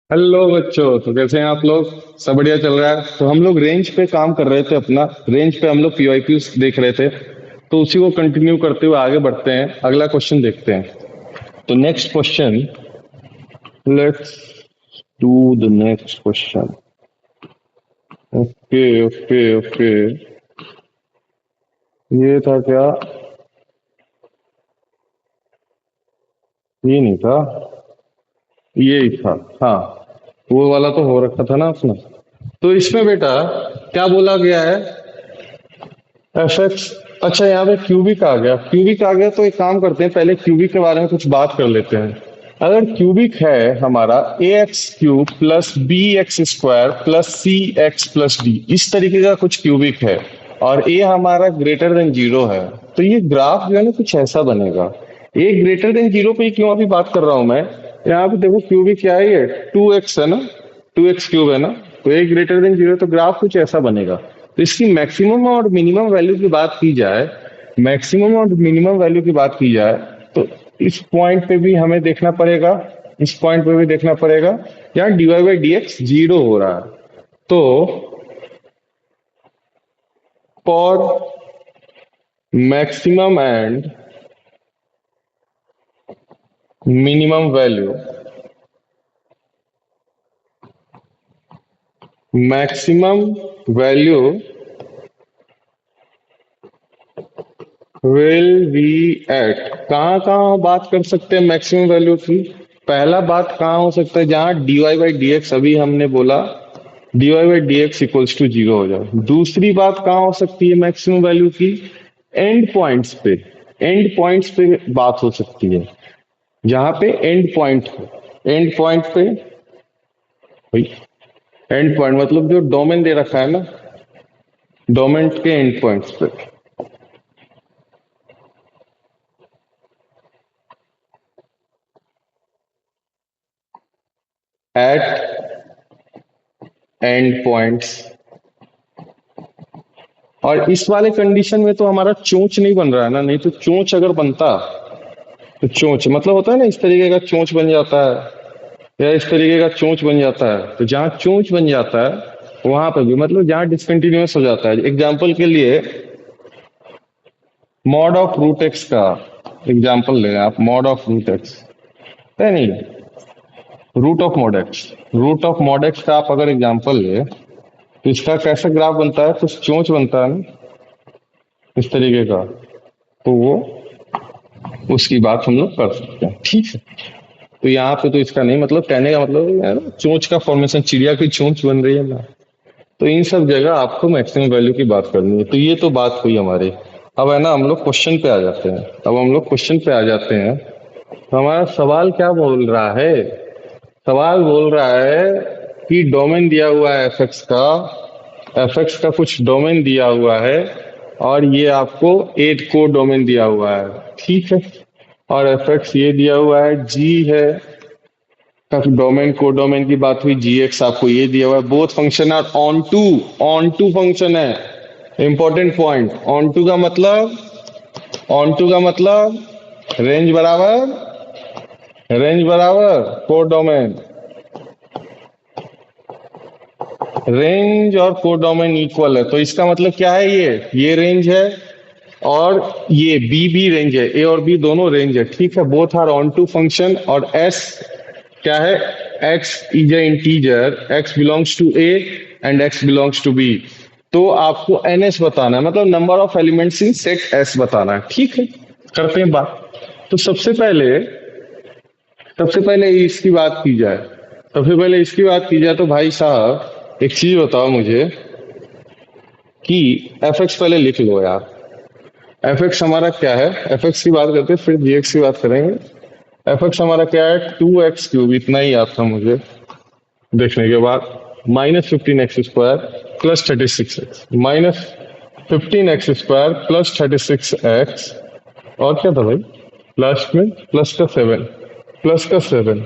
Hello बच्चों। तो कैसे हैं आप लोग? सब बढ़िया चल रहा है। तो हम लोग रेंज पे काम कर रहे थे, अपना रेंज पे हम लोग पीवाईक्यूज देख रहे थे। तो उसी को कंटिन्यू करते हुए आगे बढ़ते हैं, अगला क्वेश्चन देखते हैं। तो next question, let's do the next question. Okay okay okay. ये था क्या? ये नहीं था, ये ही था। हाँ, वो वाला तो हो रखा था ना अपना। तो इसमें बेटा क्या बोला गया है? F x. अच्छा, यहाँ पे क्यूबिक आ गया, क्यूबिक आ गया तो एक काम करते हैं, पहले क्यूबिक के बारे में कुछ बात कर लेते हैं। अगर क्यूबिक है हमारा a x cube plus b x square plus c x plus d, इस तरीके का कुछ क्यूबिक है, और ए हमारा ग्रेटर देन जीरो है, तो ये ग्राफ जो है ना कुछ ऐसा बनेगा। ए ग्रेटर देन जीरो पे ही क्यों अभी बात कर रहा हूं मैं? यहाँ पे देखो क्यूबिक क्या है, ये 2x है ना, 2x क्यूब है ना। तो ए ग्रेटर देन जीरो, तो ग्राफ कुछ ऐसा बनेगा। तो इसकी मैक्सिमम और मिनिमम वैल्यू की बात की जाए, मैक्सिमम और मिनिमम वैल्यू की बात की जाए, तो इस पॉइंट पे भी हमें देखना पड़ेगा, इस पॉइंट पे भी देखना पड़ेगा। यहाँ d y by d x zero हो रहा है। तो for maximum and minimum value, maximum value will be at, कहाँ कहाँ बात कर सकते हैं मैक्सिमम वैल्यू की? पहला बात कहाँ हो सकता है, जहां डीवाई बाई डी एक्स अभी हमने बोला d y by d x equals to zero हो जाए। दूसरी बात कहाँ हो सकती है मैक्सिमम वैल्यू की? एंड पॉइंट्स पे, एंड पॉइंट्स पे बात हो सकती है, जहां पे एंड पॉइंट हो। एंड पॉइंट पे, एंड पॉइंट मतलब जो डोमेन दे रखा है ना, डोमेन के एंड पॉइंट्स पे। At end points. और इस वाले कंडीशन में तो हमारा चोंच नहीं बन रहा है ना, नहीं तो चोंच अगर बनता, तो चोंच मतलब होता है ना, इस तरीके का चोंच बन जाता है, या इस तरीके का चोंच बन जाता है। तो जहां चोंच बन जाता है वहां पर भी, मतलब जहां डिसकंटिन्यूअस हो जाता है, एग्जाम्पल के लिए मॉड ऑफ रूट एक्स का एग्जाम्पल लें आप। मॉड ऑफ रूट एक्स है नहीं, root of mod x, root of mod x का आप अगर एग्जाम्पल ले, तो इसका कैसा ग्राफ बनता है? कुछ चोंच बनता है ना, इस तरीके का। तो वो, उसकी बात हम लोग कर सकते हैं, ठीक है। तो यहाँ पे तो इसका नहीं, मतलब कहने का मतलब है ना, चोंच का फॉर्मेशन, चिड़िया की चोंच बन रही है ना। तो इन सब जगह आपको मैक्सिमम वैल्यू की बात करनी है। तो ये तो बात हुई हमारी। अब है ना, हम लोग क्वेश्चन पे आ जाते हैं। अब हम लोग क्वेश्चन पे आ जाते हैं। तो हमारा सवाल क्या बोल रहा है? सवाल बोल रहा है कि डोमेन दिया हुआ है एफ का, एफ का कुछ डोमेन दिया हुआ है, और ये आपको 8 को डोमेन दिया हुआ है, ठीक है। और एफ ये दिया हुआ है, जी है का डोमेन, को डोमेन की बात हुई, जी एक्स आपको ये दिया हुआ है। Both function are onto function है। इंपॉर्टेंट पॉइंट, ऑन टू का मतलब रेंज बराबर, रेंज बराबर को डोमेन, रेंज और को डोमेन इक्वल है। तो इसका मतलब क्या है, ये रेंज है, और ये बी भी रेंज है, ए और बी दोनों रेंज है, ठीक है। Both are onto function, और एस क्या है? X is a integer, x belongs to A and x belongs to B. तो आपको एन एस बताना है, मतलब number of elements in set S बताना है, ठीक है। करते हैं बात। तो सबसे पहले इसकी बात की जाए, सबसे पहले इसकी बात की जाए, तो भाई साहब एक चीज बताओ मुझे कि एफ एक्स पहले लिख लो यार। एफ एक्स हमारा क्या है? एफ एक्स की बात करते हैं, फिर जी एक्स की बात करेंगे। एफ एक्स हमारा क्या है? 2x क्यूब, इतना ही याद था मुझे देखने के बाद, -15x² plus 36x, -15x² plus 36x, और क्या था भाई लास्ट में? प्लस का 7।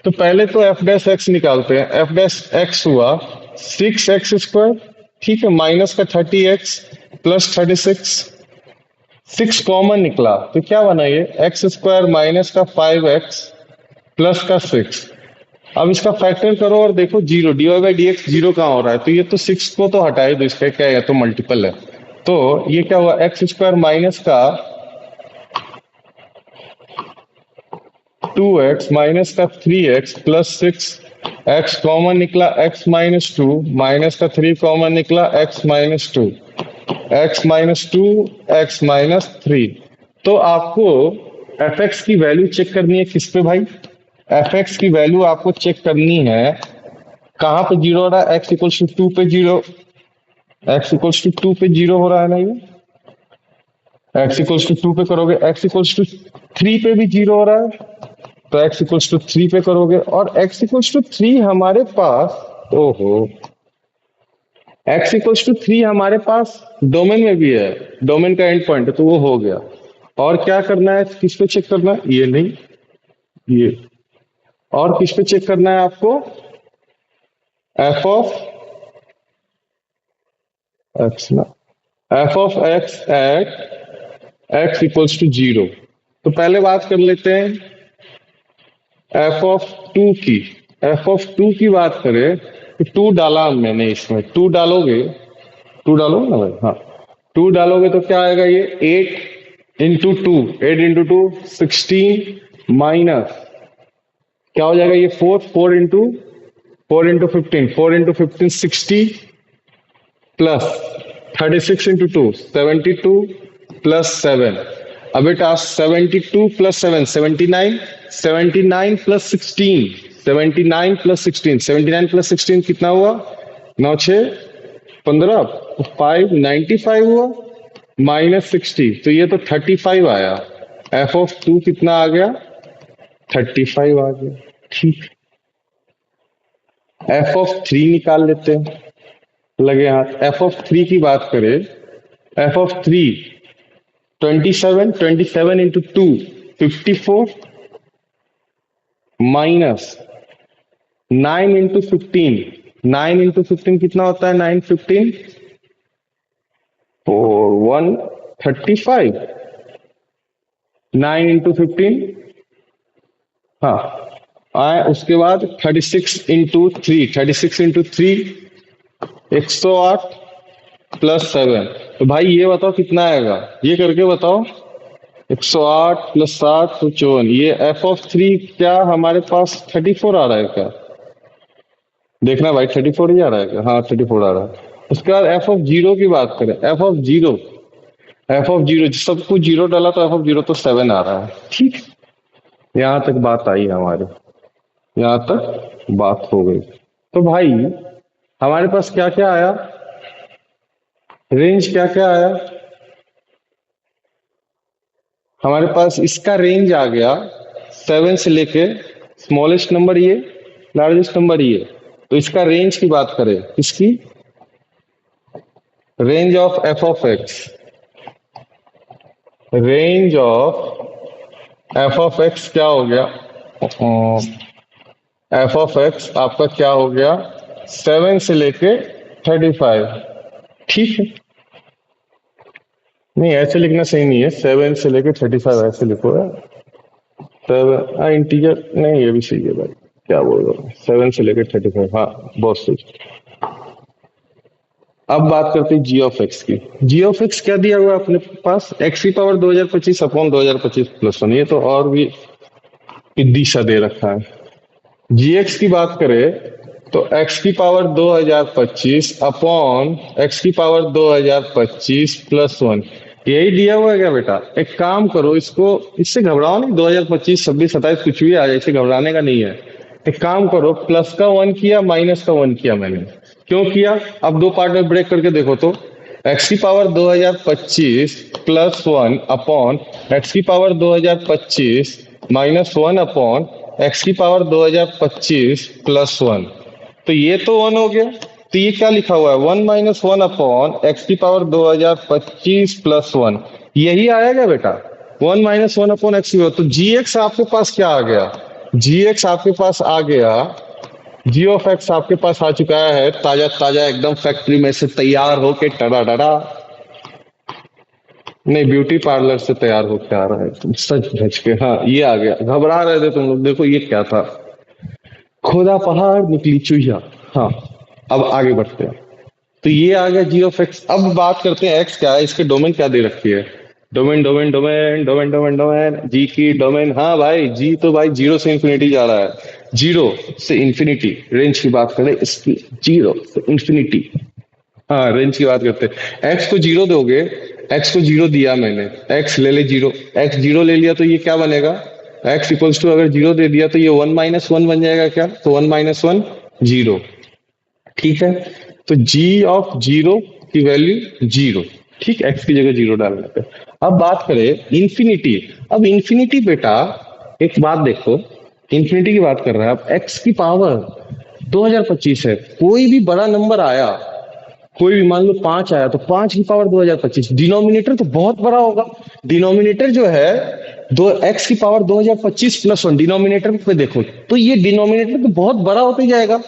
तो पहले तो एफ डैश एक्स निकालते हैं। एफ डैश एक्स हुआ 6x², ठीक है, माइनस का 30x प्लस 36, 6 कॉमन निकला, तो क्या बना ये? x² माइनस का 5x प्लस का 6, अब इसका फैक्टर करो और देखो zero, d y by d x zero कहाँ हो रहा है, तो ये तो सिक्स को तो हटाए दो, इसका क्या है, तो मल्टीपल है। तो ये क्या हुआ, एक्स स्क्वायर माइनस का 2x माइनस का 3x प्लस 6x कॉमन निकला, x माइनस टू माइनस का 3 कॉमन निकला, x minus two, x minus two, x minus three. तो आपको एफ एक्स की वैल्यू चेक करनी है किस पे भाई, एफ एक्स की वैल्यू आपको चेक करनी है कहाँ पे जीरो हो रहा है, एक्स इक्वल्स टू टू पे zero, x equals to two पे जीरो हो रहा है ना ये, एक्स इक्वल्स टू टू पे करोगे, एक्स इक्वल्स टू थ्री पे भी जीरो हो रहा है, तो x इक्वल्स टू थ्री पे करोगे, और x इक्वल्स टू थ्री हमारे पास, ओहो, x इक्वल्स टू थ्री हमारे पास डोमेन में भी है, डोमेन का एंड पॉइंट है, तो वो हो गया। और क्या करना है, किस पे चेक करना है, ये नहीं, ये, और किस पे चेक करना है आपको, एफ ऑफ एक्स ना, f of x at x equals to zero. तो पहले बात कर लेते हैं एफ ऑफ टू की, एफ ऑफ टू की बात करें तो टू डाला मैंने इसमें, टू डालोगे, टू डालोगे ना भाई, हाँ, टू डालोगे तो क्या आएगा, ये 8 into two, 8 into two 16 minus क्या हो जाएगा, ये four, four into fifteen 60 plus 36 into two 72 plus 7। अब बेटा 72 प्लस 7 79, 79 प्लस 16, 79 प्लस 16, 79 प्लस 16 कितना हुआ, 9 6 15, 595 हुआ, माइनस 60, तो ये तो 35 आया, एफ ऑफ टू कितना आ गया, 35 आ गया। ठीक, एफ ऑफ थ्री निकाल लेते हैं, लगे हाथ, एफ ऑफ थ्री की बात करें, F of three 27, 27 into two 54 minus 9 into 15, 9 into 15 कितना होता है, 9 15 135, 9 इंटू 15, हाँ आए, उसके बाद 36 इंटू 3, 36 इंटू 3 108 प्लस 7। तो भाई ये बताओ कितना आएगा, ये करके बताओ, 108 प्लस 7 तो 54, ये एफ ऑफ थ्री क्या हमारे पास 34 आ रहा है क्या, देखना भाई 34 ही आ रहा है क्या, हाँ 34 आ रहा है। उसके बाद एफ ऑफ जीरो की बात करें, F of zero, F of zero सब कुछ जीरो डाला तो एफ ऑफ जीरो तो 7 आ रहा है। ठीक, यहां तक बात आई हमारी, यहां तक बात हो गई। तो भाई हमारे पास क्या क्या आया, रेंज क्या क्या आया, हमारे पास इसका रेंज आ गया 7 से लेके स्मॉलेस्ट नंबर ये, लार्जेस्ट नंबर ये। तो इसका रेंज की बात करें, इसकी range of F of x क्या हो गया, एफ ऑफ एक्स आपका क्या हो गया, 7 से लेके 35। ठीक है, नहीं ऐसे लिखना सही नहीं है, 7 से लेके 35 ऐसे लिखो है, 7 इंटीजर नहीं, ये भी सही है भाई, क्या बोल रहा हूँ, 7 से लेके 35, हाँ बहुत सही। अब बात करते हैं जी ऑफ एक्स की, जी ऑफ एक्स क्या दिया हुआ है अपने पास, एक्स की पावर 2025 अपॉन 2025 प्लस 1, ये तो और भी दिशा दे रखा है। जी एक्स की बात करें तो x की पावर 2025 अपॉन x की पावर 2025 प्लस 1, यही दिया हुआ है क्या बेटा, एक काम करो, इसको इससे घबराओ नहीं, 2025 26 27 कुछ भी आ जाए, इससे घबराने का नहीं है। एक काम करो, प्लस का 1 किया, माइनस का 1 किया, मैंने क्यों किया, अब दो पार्ट में ब्रेक करके देखो तो, x की पावर 2025 प्लस 1 अपॉन x की पावर 2025 माइनस 1 अपॉन x की पावर 2025 प्लस 1, तो ये तो 1 हो गया, तो ये क्या लिखा हुआ है, 1 माइनस 1 अपॉन एक्स की पावर 2025 प्लस 1, यही आया क्या बेटा, 1 माइनस 1 अपॉन एक्स की पावर। तो जी एक्स आपके पास क्या आ गया, जी एक्स आपके पास आ गया, जी ऑफ एक्स आपके पास आ चुका है ताजा ताजा एकदम फैक्ट्री में से तैयार होके, टड़ा डरा नहीं, ब्यूटी पार्लर से तैयार होके आ रहा है, सच धज के, हाँ ये आ गया, घबरा रहे थे तुम लोग, देखो ये क्या था, खोदा पहाड़ निकली चुहिया। हाँ, अब आगे बढ़ते हैं। तो ये आ गया जी ऑफ एक्स। अब बात करते हैं एक्स क्या है, इसके डोमेन क्या दे रखी है। Domain domain domain domain domain domain g की डोमेन। हाँ भाई, जी तो भाई जीरो से इंफिनिटी जा रहा है। जीरो से इंफिनिटी रेंज की बात करें इसकी। जीरो से इंफिनिटी। हाँ, रेंज की बात करते हैं। एक्स को जीरो दोगे, एक्स को जीरो दिया मैंने, एक्स ले ले जीरो, एक्स जीरो ले लिया तो ये क्या बनेगा। एक्स इक्वल्स टू अगर जीरो दे दिया तो ये वन माइनस वन बन जाएगा क्या, तो वन माइनस वन जीरो। ठीक है। तो जी ऑफ जीरो की वैल्यू जीरो। ठीक, एक्स की जगह जीरो डालने पे। अब बात करें इंफिनिटी। अब इंफिनिटी बेटा, एक बात देखो, इंफिनिटी की बात कर रहा है। अब एक्स की पावर 2025 है। कोई भी बड़ा नंबर आया, कोई भी मान लो पांच आया, तो पांच की पावर 2025, डिनोमिनेटर तो बहुत बड़ा होगा। डिनोमिनेटर जो है दो, एक्स की पावर 2025 प्लस वन, डिनोमिनेटर पे देखो तो ये डिनोमिनेटर तो बहुत बड़ा होते जाएगा।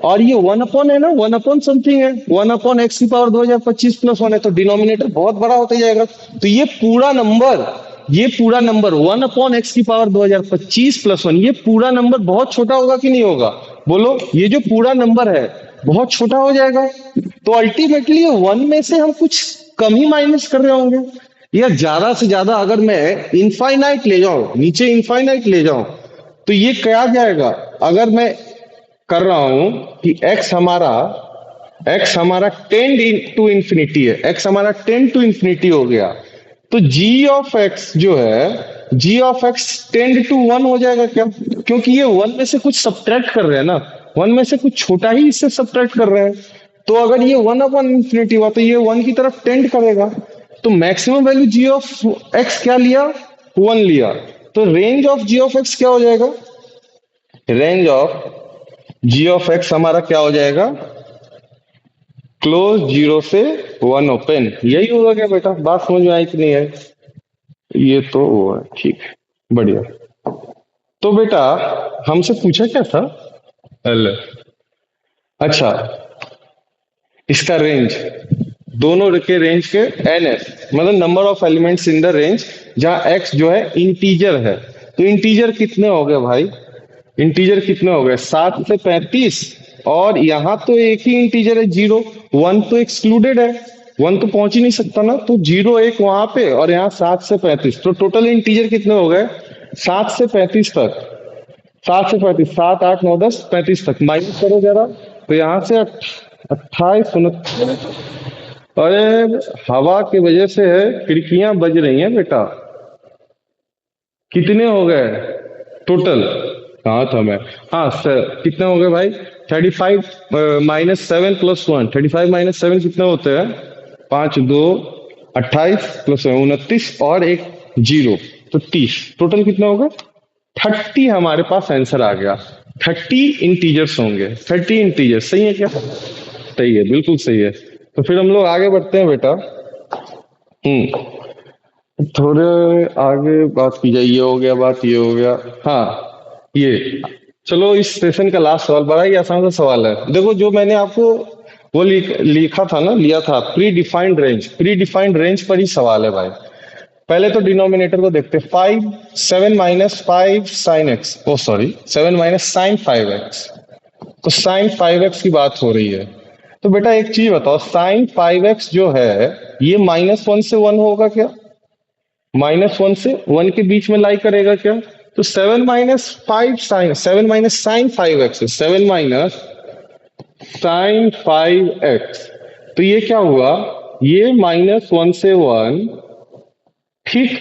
और ये वन अपॉन है ना, वन अपॉन समथिंग है, वन अपॉन एक्स की पावर 2025 प्लस वन है, तो डिनोमिनेटर बहुत बड़ा होते जाएगा। तो ये पूरा नंबर वन अपॉन एक्स की पावर 2025 प्लस वन, ये पूरा नंबर बहुत छोटा होगा कि नहीं होगा। बोलो, ये जो पूरा नंबर है बहुत छोटा हो जाएगा। तो अल्टीमेटली वन में से हम कुछ कम ही माइनस कर रहे होंगे, या ज्यादा से ज्यादा अगर मैं इनफाइनाइट ले जाऊं, नीचे इनफाइनाइट ले जाऊं, तो ये क्या जाएगा। अगर मैं कर रहा हूं कि एक्स हमारा टेंड टू इंफिनिटी है, एक्स हमारा टेंड टू इंफिनिटी हो गया, तो जी ऑफ एक्स जो है, g of x tend to one हो जाएगा क्या, क्योंकि ये वन में से कुछ सब्ट्रैक्ट कर रहे हैं ना, वन में से कुछ छोटा ही इससे सब्ट्रैक्ट कर रहे हैं। तो अगर ये वन अपॉन इंफिनिटी हुआ तो ये वन की तरफ टेंड करेगा। तो maximum value g of x क्या लिया, वन लिया। तो range of g of x क्या हो जाएगा, range of g of x हमारा क्या हो जाएगा, क्लोज जीरो से वन ओपन। यही होगा क्या बेटा, बात समझ में आई कि नहीं है। ये तो वो है, ठीक है, बढ़िया। तो बेटा हमसे पूछा क्या था, एल, अच्छा, इसका रेंज, दोनों के रेंज के एन एस, मतलब number of elements in the range, जहां एक्स जो है इंटीजर है। तो इंटीजर कितने हो गए भाई, इंटीजर कितने हो गए, 7 से 35। और यहाँ तो एक ही इंटीजर है जीरो, वन तो एक्सक्लूडेड है, वन तो पहुंच ही नहीं सकता ना, तो जीरो एक वहां पे और यहाँ 7 से 35, तो टोटल इंटीजर कितने हो गए, 7 से 35 तक। 7 से 35, 7 8 9 10 35 तक माइनस करो जरा, तो यहाँ से 28 29। अरे, हवा की वजह से है, खिड़कियां बज रही हैं बेटा। कितने हो गए टोटल, कहा था मैं, हाँ सर, कितने हो गए भाई, 35 minus seven plus one, 35 minus seven कितने होते हैं, पांच दो 28 प्लस 29 और एक जीरो, तो 30, टोटल कितने हो गए 30। हमारे पास आंसर आ गया, 30 इंटीजर्स होंगे, 30 इंटीजर्स। सही है क्या, सही है, बिल्कुल सही है। तो फिर हम लोग आगे बढ़ते हैं बेटा। हम्म, थोड़े आगे बात की जाए, ये हो गया बात, ये हो गया। हाँ, ये, चलो इस सेशन का लास्ट सवाल, बड़ा ही आसान सा सवाल है। देखो, जो मैंने आपको वो लिखा था ना, लिया था, pre defined range, pre defined range पर ही सवाल है भाई। पहले तो डिनोमिनेटर को देखते, 7 माइनस 5 साइन एक्स, ओ सॉरी 7 माइनस साइन 5 एक्स, तो साइन 5 एक्स की बात हो रही है। तो बेटा एक चीज बताओ, साइन 5 एक्स जो है ये -1 से 1 होगा क्या, -1 से 1 के बीच में लाई करेगा क्या। तो 7 minus sine 5 x, 7 minus sine 5 x, तो ये क्या हुआ, ये -1 से 1। ठीक,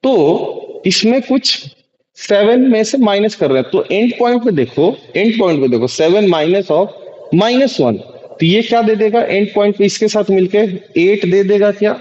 तो इसमें कुछ 7 में से माइनस कर रहे हैं, तो एंड पॉइंट पे देखो, एंड पॉइंट पे देखो, 7 माइनस ऑफ -1, तो ये क्या दे देगा एंड पॉइंट पे, इसके साथ मिलके 8 दे देगा क्या।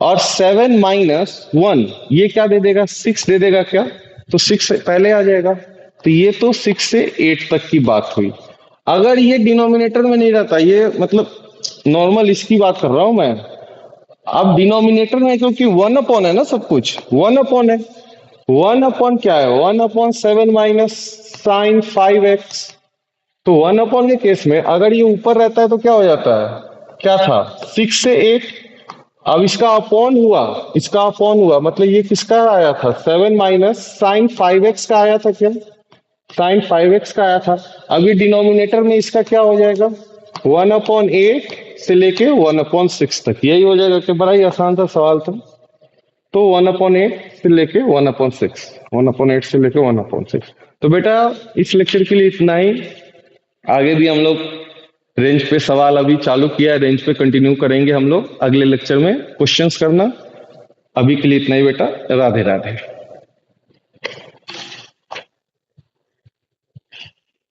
और 7 माइनस 1 ये क्या दे देगा, 6 दे देगा क्या, तो 6 पहले आ जाएगा। तो ये तो 6 से 8 तक की बात हुई। अगर ये डिनोमिनेटर में नहीं रहता, ये मतलब नॉर्मल इसकी बात कर रहा हूं मैं। अब डिनोमिनेटर में क्योंकि वन अपॉन है ना, सब कुछ वन अपॉन है। वन अपॉन क्या है, 1/7 माइनस साइन 5 एक्स। तो वन अपॉन के केस में अगर ये ऊपर रहता है तो क्या हो जाता है, क्या था 6 से 8। अब इसका अपॉन हुआ, इसका अपॉन हुआ, मतलब ये किसका आया था, 7 माइनस साइन 5 एक्स का आया था क्या। साइन 5x का आया था। अभी डिनोमिनेटर में इसका क्या हो जाएगा, 1/8 से लेके 1/6 तक, यही हो जाएगा कि बड़ा ही आसान था सवाल था। तो 1/8 से लेके 1/6, 1/8 से लेके 1/6। तो बेटा इस लेक्चर के लिए इतना ही। आगे भी हम लोग रेंज पे सवाल अभी चालू किया है, रेंज पे कंटिन्यू करेंगे हम लोग अगले लेक्चर में क्वेश्चंस करना। अभी के लिए इतना ही बेटा, राधे राधे।